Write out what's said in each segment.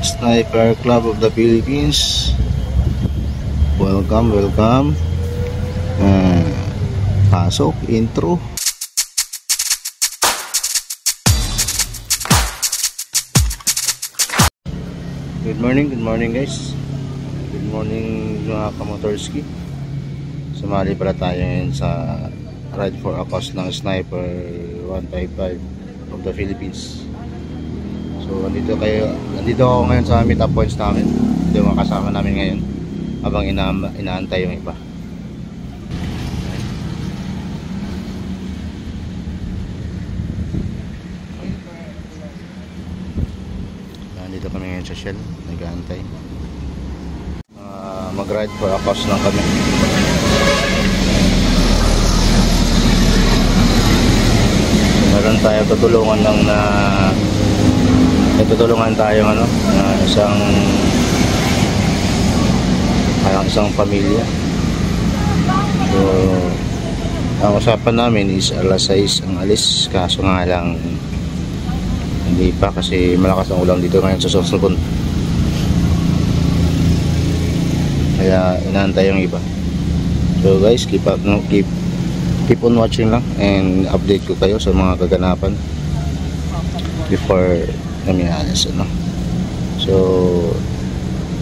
Sniper Club of the Philippines. Welcome, welcome. Pasok, intro. Good morning guys. Good morning mga kamotorski. Sumali pala tayo ngayon sa ride for a cause ng Sniper 155 of the Philippines. So nandito ako ngayon sa meet-up points namin. Ito yung mga kasama namin ngayon habang inaantay yung iba. Nandito kami ngayon sa Shell, nag-aantay. Mag-ride for a cause lang kami. Meron tayo tutulungan lang na tutulungan tayo isang pamilya. So ang usapan namin is alas 6 ang alis, kaso nga lang hindi pa kasi malakas ang ulan dito ngayon sa Sorsogon. Kaya inaantay yung iba. So guys, keep on watching lang and update ko kayo sa mga kaganapan before kami alis, So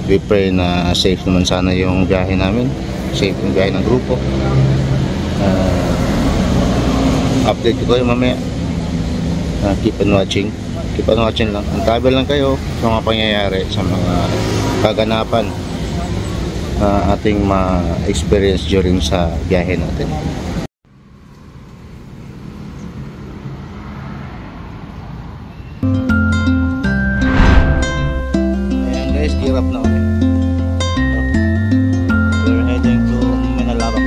we pray na safe naman sana yung biyahe namin, safe yung biyahe ng grupo. Update ko kayo mamaya. Keep on watching lang, antabel lang kayo sa mga pangyayari, sa mga kaganapan ating ma-experience during sa biyahe natin. Ayan guys, gear up na kami. We're heading to Manalava.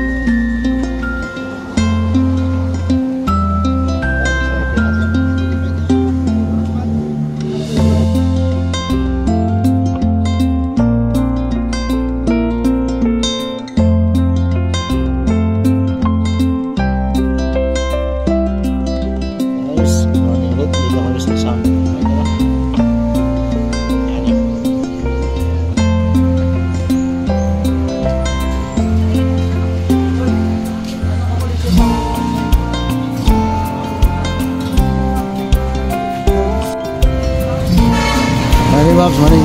Morning.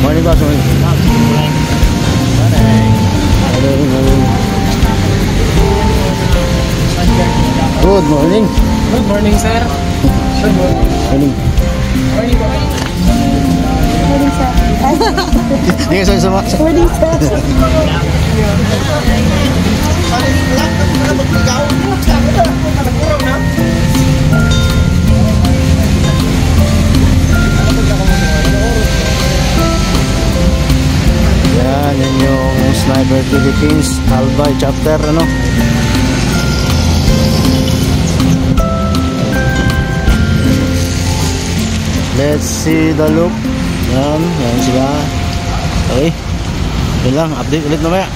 Morning, boss. Morning. Good morning. Good morning, sir. Good morning. Morning. Morning, Morning, sir. Morning, sir. Morning, sir. Yan yung Sniper Philippines Albay chapter, Let's see the look. Yan sila. Okay, yun lang, update ulit mamaya.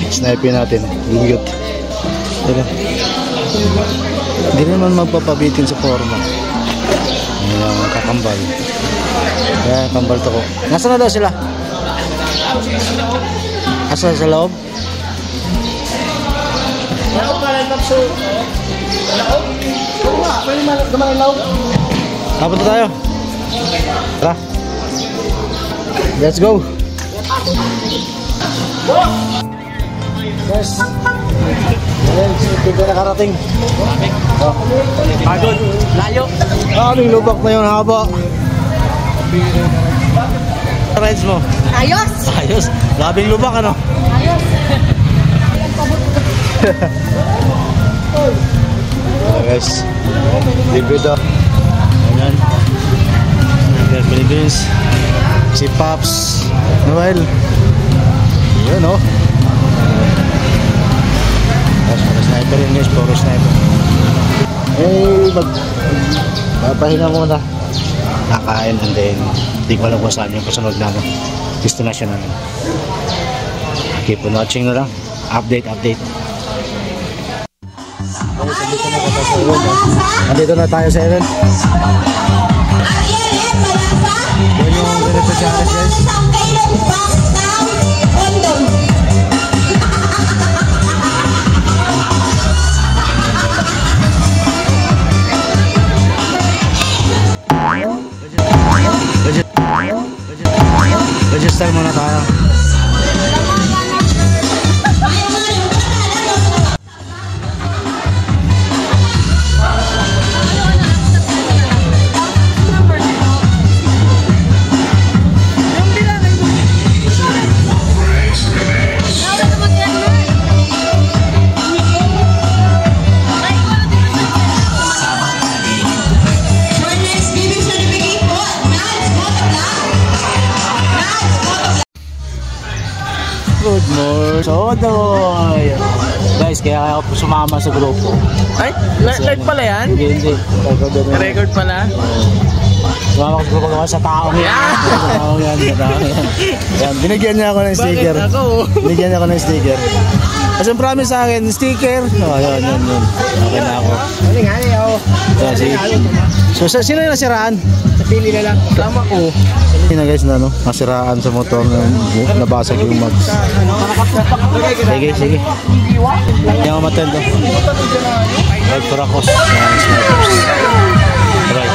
Sniper natin, bugiyot. Hindi naman magpapabitin sa forma. Ayan, kakambal. Kaya kambal to ko. Nasaan na daw sila? Asa sa loob? Kapunta tayo. Tara. Let's go. Yes. Ito na nakarating. Pagod. Layo. Aming lubak na yun, haba. Rides mo? Ayos. Ayos. Labing lubak, Ayos. Guys, libre daw. Ayan. Philippines Si Pops Noel. Yun o. Tapos mga sniper yun guys, puro sniper. Papahinga muna. Nakain and then hindi ko alam kung saan yung kasunod na destination namin. Keep on watching na lang. Update. Nandito na tayo sa event. Yan yung beneficiaries guys. Register muna tayo. Good morning, Sodoy! Guys, kaya ako sumama sa grupo. Ay, live pala yan? Hindi. Record pala? Sumama ko sa grupo sa taong yan. Sa taong yan. Yan, binigyan niya ako ng sticker. Bakit ako? Binigyan niya ako ng sticker. Kasi ang promise sa akin, sticker. Oh, yun. Okay na ako. So, sige. So, sino yung nasiraan? Pili na lang. Tama ko. Yun na guys na nasiraan sa motor na nabasag yung mags. Sige. Hindi ako matendo. Right for a cost. Right.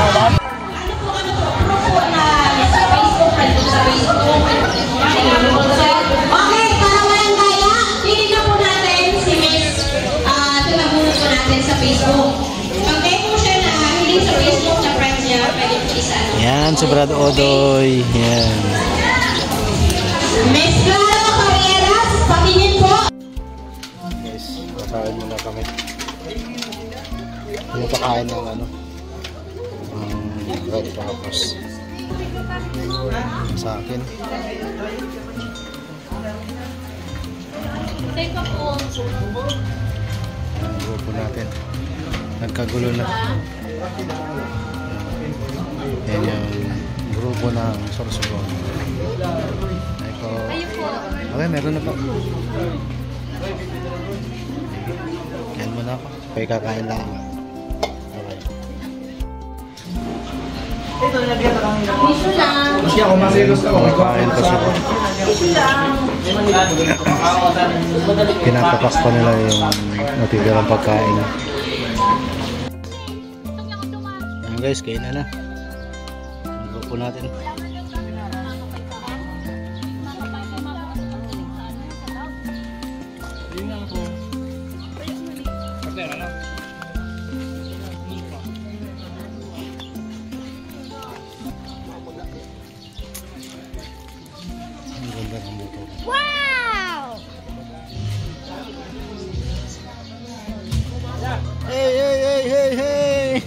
Okay, para walang kaya, titignan po natin si Miss. Tunabunod po natin sa Facebook. Okay po siya na hiling sa Facebook na friends niya, pwede po isa. Yan, si Brad Odoy. Yan. Miss Clara Carreras, patingin po. Guys, pakain muna kami. Yung pakain ng right tapos sa akin. Ang grupo natin. Nagkagulo na. Yan yung grupo ng Sorsogon. Okay, meron na pa. Yan muna ako. Kaya kakain lang. Okay. Kasi ako masilos ako. Kakain pa sila. Pinapapas pa nila yung natitirang pagkain. Yan guys, kain na. Ang grupo natin. Wow! Hey!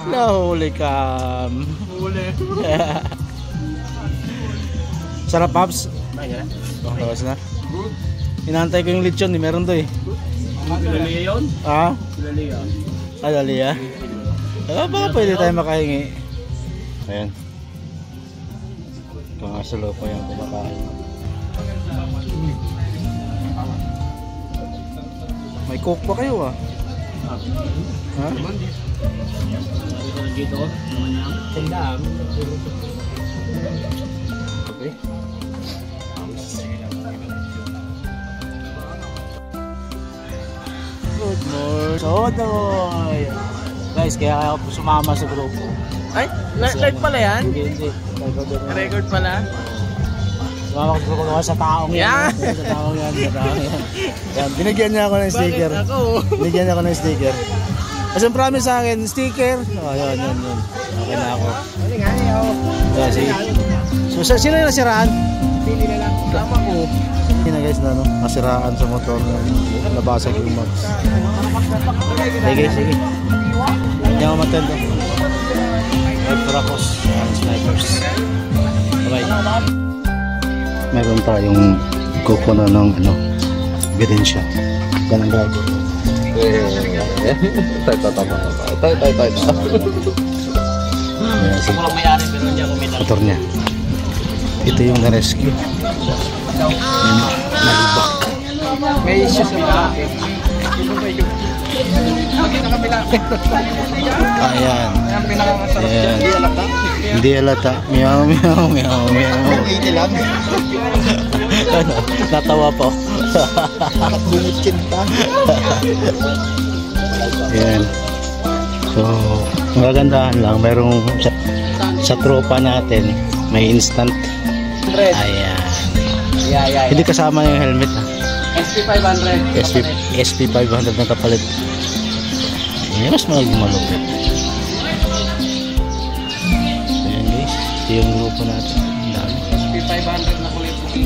Nahuli ka. Sarap, Pops. Tapos na. Inaantay ko yung lechon, meron to eh. Kilaliya yun? Ah? Kilaliya. Dali ah. Baka pwede tayo makahingi. Ayan. Kangasulo pa yung kumakain. May coke pa kayo ah. Ha? Dito ko. Tandaan. Okay. Good morning, Sodoy! Guys, kaya ako sumama sa grupo. Ay, live pala yan? Hindi. Record pala? Sumama ko sa taong yan. Sa taong yan. Yan, binigyan niya ako ng sticker. Bakit ako? Binigyan niya ako ng sticker. Kasi ang promise sa akin, sticker. Oh, yun. Okay na ako. So, sige. So, sino yung nasiraan? Pili na lang. Tama ko. Yun na guys na nasiraan sa motor na nabasag yung mags. Sige. Hindi ako matendo. Right for a cost. motors. Bye. Meron tayong kukunan ng ebidensya. Yan ang gagawin. Ayan si motor niya. Ito yung na-rescue. Nalibak. May issue sa mga. Ayan. Ayan. Hindi halata. Meow, meow, meow, meow. Ano? Natawa po. Bumutin pa. Ayan. So, magagandahan lang. Merong sa tropa natin, may instant. Ayan. Yeah. Hindi kasama yung helmet ha. SP500. SP500 na kapalit. Ayan, mas malupit. Ayan guys, ito yung grupo natin. Ang dami. SP500 na kulay puti.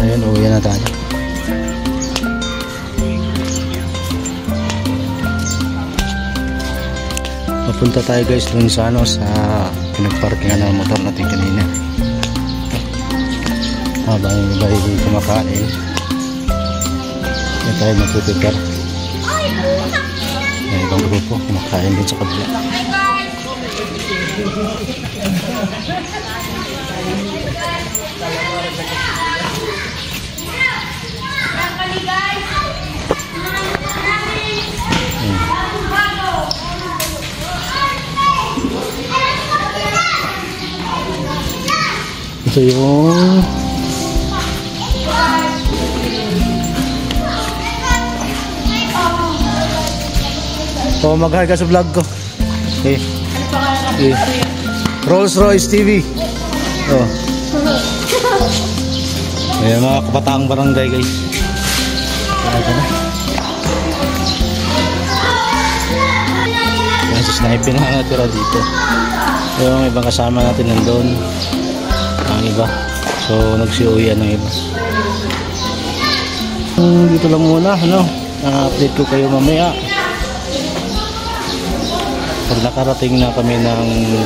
Ayan, uwi na tayo. Papunta tayo guys dun sa sa pinagparkingan ng motor natin kanina. Habang yung iba ay kumakain, yan tayo magpipipir. Yung ibang grupo kumakain din sa kabila. Ito yung mag-hi ka sa vlog ko. Rolls Royce TV. Ayan mga kapataang barangay guys. Ito na. Ayan si Sniper na natira dito. Yung ibang kasama natin nandun. Ang iba. So nagsiuwian ng iba. Dito lang muna. update ko kayo mamaya. Pag nakarating na kami ng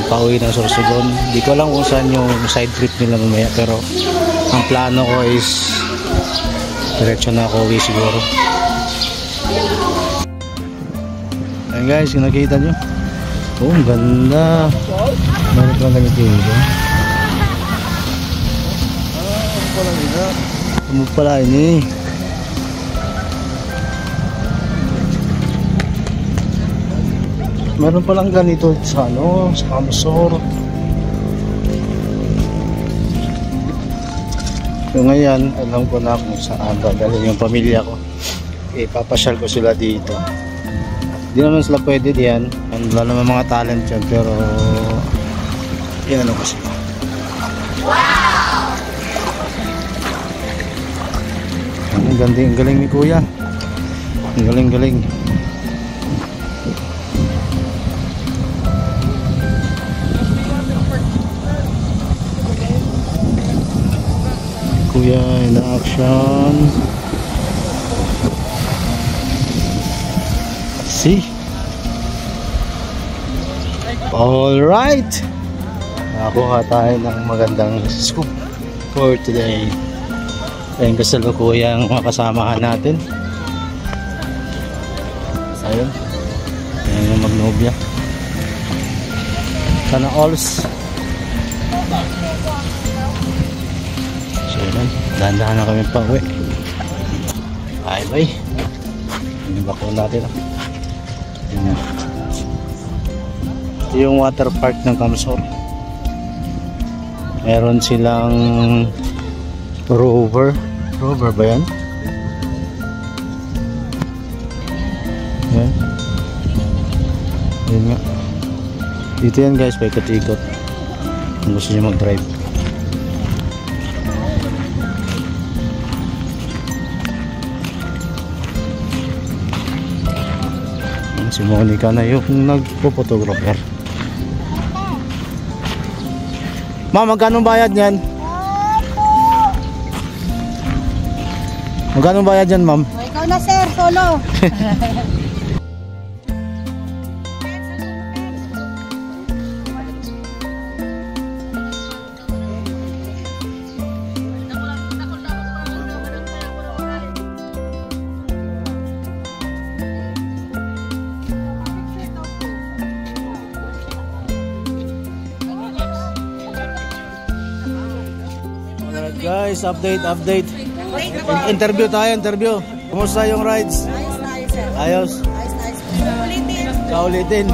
pauwi ng Sorsogon, di ko alam kung saan yung side trip nila mamaya, pero ang plano ko is diretso na ako uwi siguro. Ayan guys, yung nakita nyo, oh ang ganda, meron lang kami dito. Pala ini. Meron palang ganito sa sa Kamsor. So ngayon, alam ko na kung saan dadalhin yung pamilya ko. Ipapasyal ko sila dito. Hindi naman sila pwede diyan. Wala naman mga talent dyan, pero yan ano kasi. Ang galing ni Kuya. Ang galing. Kuya in action. See? All right. Nakakuha tayo ng magandang scoop for today. Ayun kasalukuyang mga kasamahan natin. Ayun. Ayun yung Magnolia. Sana alls. So yun. Dahan-dahan na kami pa uwi. Bye. Yung bakon natin. Ito yung water park ng Kamsor. Meron silang Rover ba yan? Yan. Yan nga. Dito yan guys, paikot-ikot kung gusto nyo mag-drive. Si Monica na yung nagpo-photographer. Ma'am, magkano bayad niyan? Magkano bayad dyan, ma'am? Ikaw na sir, solo. guys, update. Interview tayo, interview. Kumusta yung rides? Ayos. Kaulitin.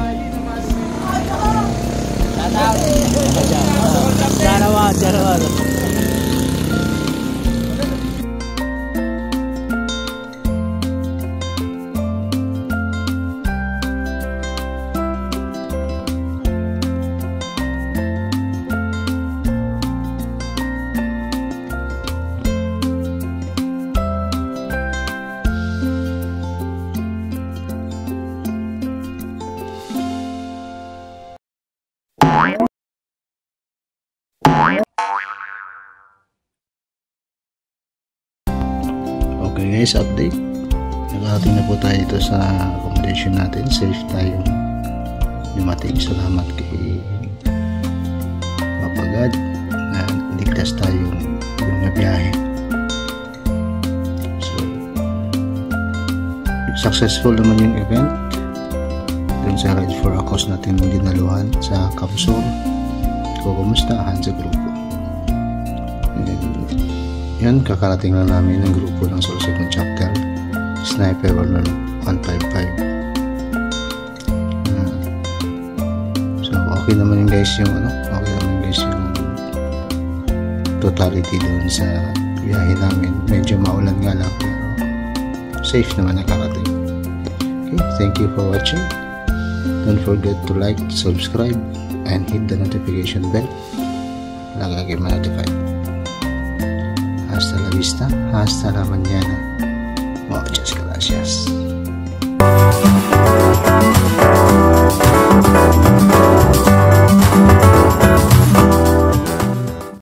Salamat. Okay guys, update. Nakarating na po tayo dito sa accommodation natin. Safe tayong dumating. Salamat kay Mapagad na ligtas tayong biyahe. So, successful naman yung event dun sa Ride for a Cause natin dinaluhan sa Kamsur. Kumustahan sa grupo. And then, yan, kakarating lang namin ng grupo ng susunod chapter, Sniper 155. So, okay naman yung guys yung totality doon sa biyahe namin. Medyo maulan nga lang, pero safe naman nakarating. Okay, thank you for watching. Don't forget to like, subscribe, and hit the notification bell para kayo ma-notify. Hasta la vista, hasta la mañana. Muchas gracias.